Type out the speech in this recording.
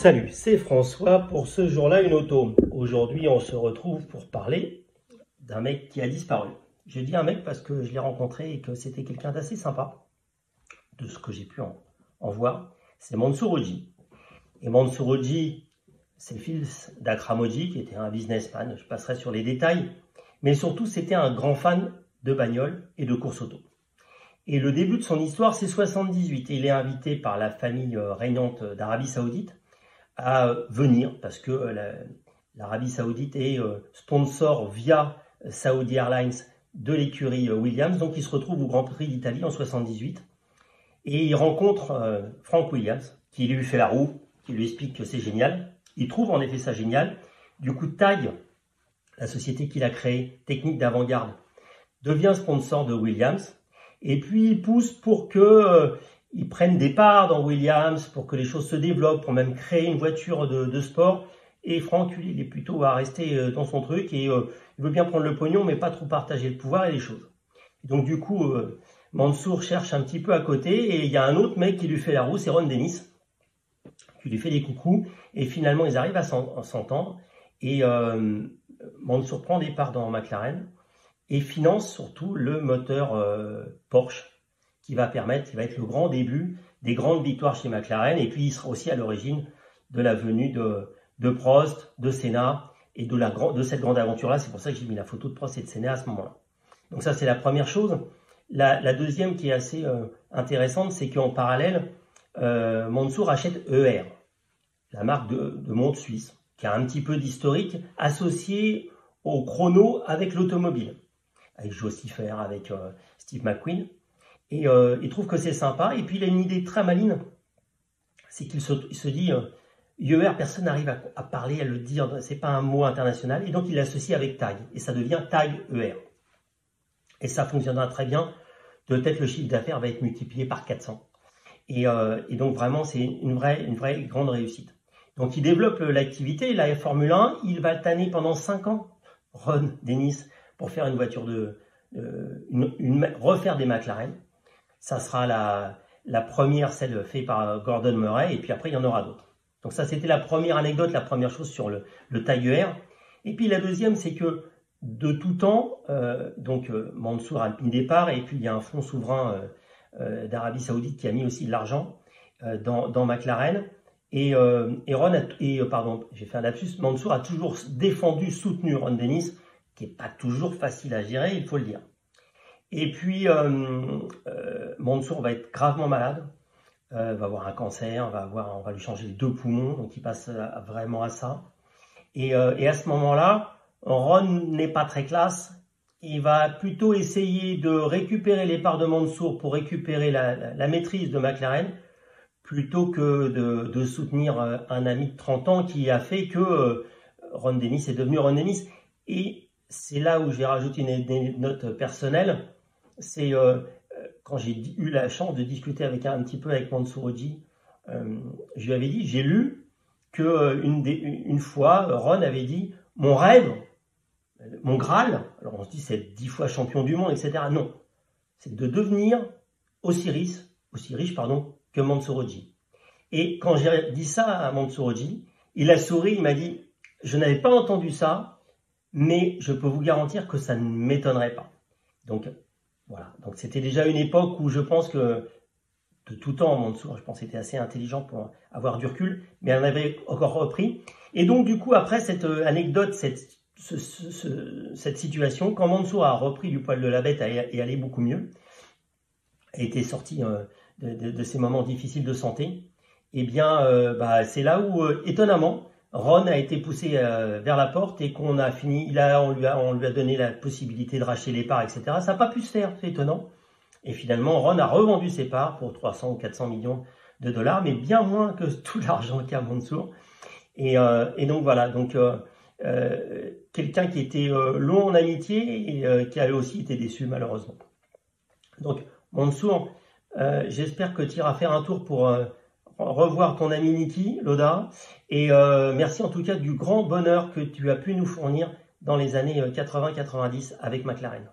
Salut, c'est François pour ce jour-là une auto. Aujourd'hui, on se retrouve pour parler d'un mec qui a disparu. Je dis un mec parce que je l'ai rencontré et que c'était quelqu'un d'assez sympa, de ce que j'ai pu en voir. C'est Mansour Oji. Et Mansour Oji, c'est le fils d'Akram Oji, qui était un businessman. Je passerai sur les détails. Mais surtout, c'était un grand fan de bagnole et de course auto. Et le début de son histoire, c'est 78. Et il est invité par la famille régnante d'Arabie Saoudite à venir parce que l'Arabie Saoudite est sponsor via Saudi Airlines de l'écurie Williams. Donc il se retrouve au Grand Prix d'Italie en 78 et il rencontre Frank Williams qui lui fait la roue, qui lui explique que c'est génial. Il trouve en effet ça génial. Du coup, TAG, la société qu'il a créée, technique d'avant-garde, devient sponsor de Williams. Et puis il pousse pour que ils prennent des parts dans Williams, pour que les choses se développent, pour même créer une voiture de sport. Et Franck, lui, il est plutôt à rester dans son truc et il veut bien prendre le pognon, mais pas trop partager le pouvoir et les choses. Donc du coup, Mansour cherche un petit peu à côté et il y a un autre mec qui lui fait la roue, c'est Ron Dennis, qui lui fait des coucous. Et finalement, ils arrivent à s'entendre. Et Mansour prend des parts dans McLaren et finance surtout le moteur Porsche, qui va être le grand début des grandes victoires chez McLaren. Et puis, il sera aussi à l'origine de la venue de Prost, de Senna et de cette grande aventure-là. C'est pour ça que j'ai mis la photo de Prost et de Senna à ce moment-là. Donc ça, c'est la première chose. La deuxième qui est assez intéressante, c'est qu'en parallèle, Mansour achète ER, la marque de montre suisse, qui a un petit peu d'historique associé au chrono avec l'automobile, avec Joe Stiffer, avec Steve McQueen. Et il trouve que c'est sympa. Et puis il a une idée très maligne, c'est qu'il se dit IER, personne n'arrive à parler, à le dire, c'est pas un mot international. Et donc il l'associe avec TAG. Et ça devient TAG ER. Et ça fonctionnera très bien. Peut-être le chiffre d'affaires va être multiplié par 400. Et donc vraiment, c'est une vraie grande réussite. Donc il développe l'activité, la Formule 1. Il va tanner pendant 5 ans Ron Dennis pour faire une voiture refaire des McLaren. Ça sera la première, celle faite par Gordon Murray, et puis après, il y en aura d'autres. Donc ça, c'était la première anecdote, la première chose sur le TAG ER. Et puis la deuxième, c'est que de tout temps, Mansour a mis des parts, et puis il y a un fonds souverain d'Arabie Saoudite qui a mis aussi de l'argent dans McLaren. J'ai fait un lapsus, Mansour a toujours défendu, soutenu Ron Dennis, qui n'est pas toujours facile à gérer, il faut le dire. Et puis, Mansour va être gravement malade, va avoir un cancer, on va lui changer les 2 poumons, donc il passe vraiment à ça. Et à ce moment-là, Ron n'est pas très classe, il va plutôt essayer de récupérer les parts de Mansour pour récupérer la maîtrise de McLaren, plutôt que de soutenir un ami de 30 ans qui a fait que Ron Dennis est devenu Ron Dennis. Et c'est là où j'ai rajouté une note personnelle. C'est quand j'ai eu la chance de discuter un petit peu avec Mansour Oji, je lui avais dit, j'ai lu que une fois, Ron avait dit, mon rêve, mon Graal, alors on se dit c'est 10 fois champion du monde, etc. Non, c'est de devenir aussi riche que Mansour Oji. Et quand j'ai dit ça à Mansour Oji, il a souri, il m'a dit, je n'avais pas entendu ça, mais je peux vous garantir que ça ne m'étonnerait pas. Donc voilà, donc c'était déjà une époque où je pense que de tout temps, Mansour, je pense, était assez intelligent pour avoir du recul, mais on avait encore repris. Et donc du coup, après cette anecdote, cette situation, quand Mansour a repris du poil de la bête et allait beaucoup mieux, a été sorti de ces moments difficiles de santé, eh bien c'est là où, étonnamment, Ron a été poussé vers la porte et qu'on a fini, on lui a donné la possibilité de racheter les parts, etc. Ça n'a pas pu se faire, c'est étonnant. Et finalement, Ron a revendu ses parts pour 300 ou 400 millions de dollars, mais bien moins que tout l'argent qu'a Mansour. Et donc voilà, donc quelqu'un qui était long en amitié et qui a aussi été déçu malheureusement. Donc Mansour, j'espère que tu iras faire un tour pour revoir ton ami Niki Loda, et merci en tout cas du grand bonheur que tu as pu nous fournir dans les années 80-90 avec McLaren.